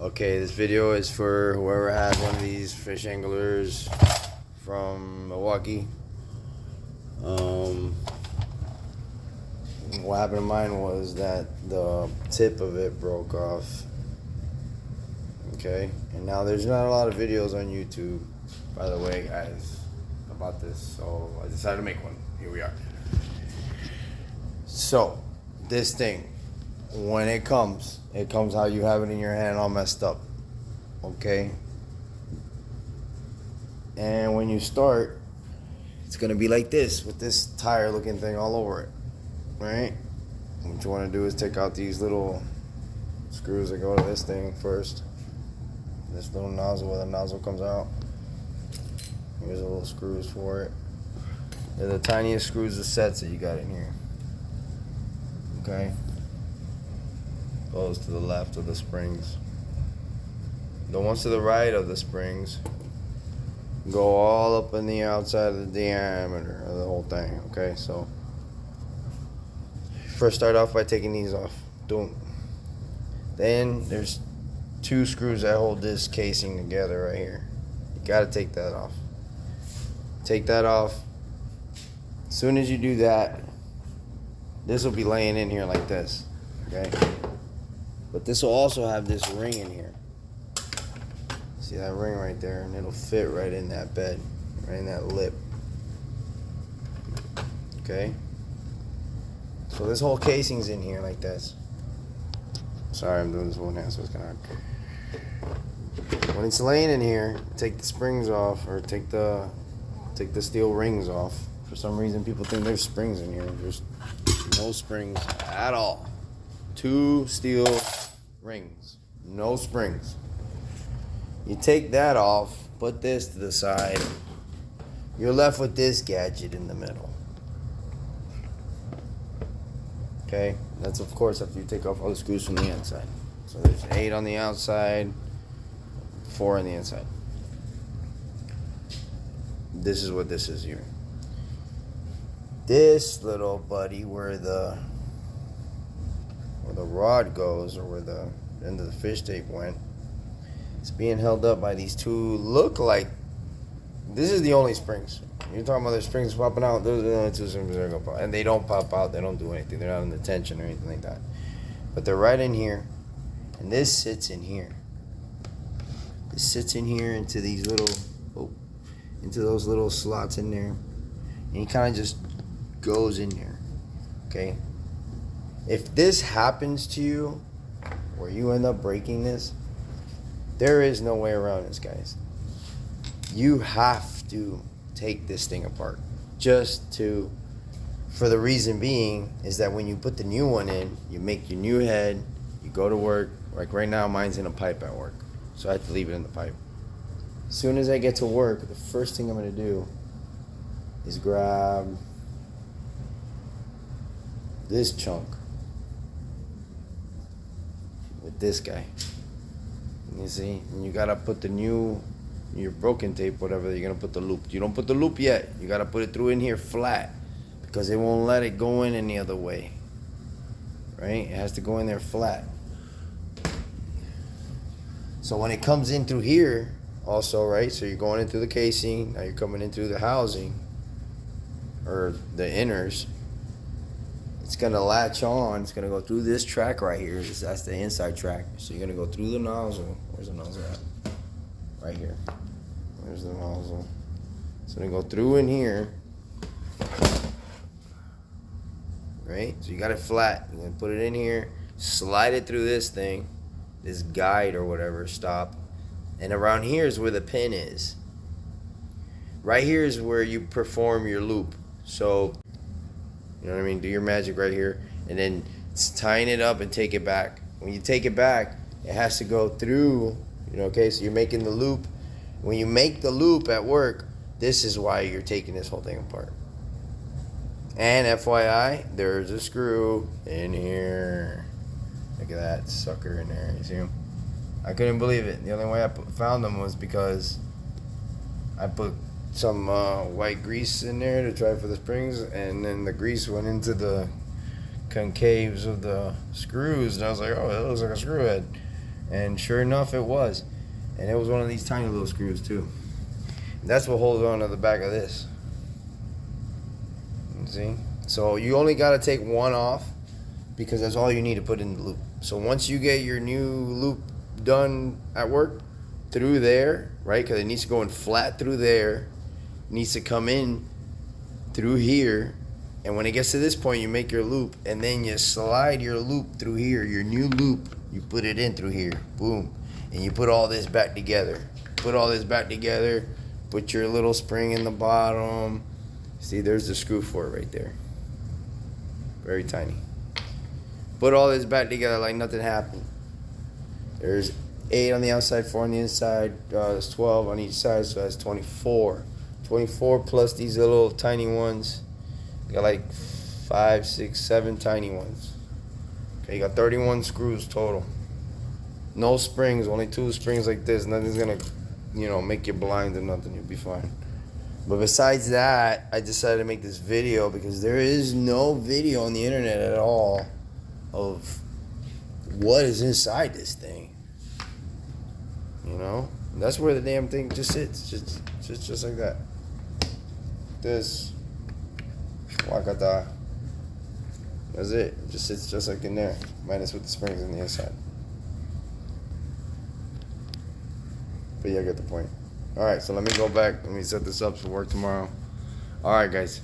Okay, this video is for whoever had one of these fish anglers from Milwaukee. What happened to mine was that the tip of it broke off. Okay, and now there's not a lot of videos on YouTube, by the way, guys, about this, so I decided to make one. Here we are. So, this thing, when it comes how you have it in your hand all messed up. Okay? And when you start, it's gonna be like this, with this tire looking thing all over it. Right? What you wanna do is take out these little screws that go to this thing first. This little nozzle where the nozzle comes out. Here's the little screws for it. They're the tiniest screws of sets that you got in here. Okay? Goes to the left of the springs. The ones to the right of the springs go all up in the outside of the diameter of the whole thing. Okay, so first start off by taking these off. Boom. Then there's two screws that hold this casing together right here. You gotta take that off. Take that off. As soon as you do that, this will be laying in here like this. Okay? But this will also have this ring in here. See that ring right there? And it'll fit right in that bed, right in that lip. Okay? So this whole casing's in here like this. Sorry, I'm doing this one hand, so it's kind of... When it's laying in here, take the springs off, or take the steel rings off. For some reason, people think there's springs in here. There's no springs at all. Two steel rings, no springs. You take that off, put this to the side. You're left with this gadget in the middle. Okay, that's of course after you take off all the screws from the inside. So there's 8 on the outside, 4 on the inside. This is what this is here. This little buddy, where the rod goes, or where the end of the fish tape went, it's being held up by these two. Look like this is the only springs. You're talking about the springs popping out. Those are the only two springs that are gonna pop, and they don't pop out. They don't do anything. They're not in the tension or anything like that. But they're right in here, and this sits in here. This sits in here into these little, into those little slots in there, and he kind of just goes in there. Okay. If this happens to you, where you end up breaking this, there is no way around this, guys. You have to take this thing apart. For the reason being, is that when you put the new one in, you make your new head, you go to work. Like right now, mine's in a pipe at work, so I have to leave it in the pipe. As soon as I get to work, the first thing I'm gonna do is grab this chunk with this guy. You see, and you gotta put the new, your broken tape, whatever, you're gonna put the loop. You don't put the loop yet. You gotta put it through in here flat, because it won't let it go in any other way. Right? It has to go in there flat. So when it comes in through here, also, right? So you're going in through the casing. Now you're coming in through the housing, or the inners. It's gonna latch on. It's gonna go through this track right here. That's the inside track. So you're gonna go through the nozzle. Where's the nozzle at? Right here. Where's the nozzle? So gonna go through in here. Right? So you got it flat. You're gonna put it in here. Slide it through this thing, this guide or whatever. Stop. And around here is where the pin is. Right here is where you perform your loop. So, you know what I mean? Do your magic right here. And then it's tying it up and take it back. When you take it back, it has to go through, okay? So you're making the loop. When you make the loop at work, this is why you're taking this whole thing apart. And FYI, there's a screw in here. Look at that sucker in there. You see him? I couldn't believe it. The only way I found them was because I put some white grease in there to try for the springs, and then the grease went into the concaves of the screws, and I was like, oh, that looks like a screw head. And sure enough, it was. And it was one of these tiny little screws too. That's what holds on to the back of this. You see? So you only got to take one off because that's all you need to put in the loop. So once you get your new loop done at work through there, right? Because it needs to go in flat through there, needs to come in through here, and when it gets to this point, you make your loop, and then you slide your loop through here, your new loop, you put it in through here, boom, and you put all this back together. Put all this back together, put your little spring in the bottom. See, there's the screw for it right there. Very tiny. Put all this back together like nothing happened. There's 8 on the outside, 4 on the inside. There's 12 on each side, so that's 24. 24 plus these little tiny ones. You got like 5, 6, 7 tiny ones. Okay, you got 31 screws total. No springs, only 2 springs like this. Nothing's gonna, make you blind or nothing. You'll be fine. But besides that, I decided to make this video because there is no video on the internet at all of what is inside this thing. That's where the damn thing just sits, just like that. This, wakata. That's it. It just sits just like in there, minus with the springs on the inside. But yeah, I get the point. All right, so let me go back. Let me set this up for work tomorrow. All right, guys.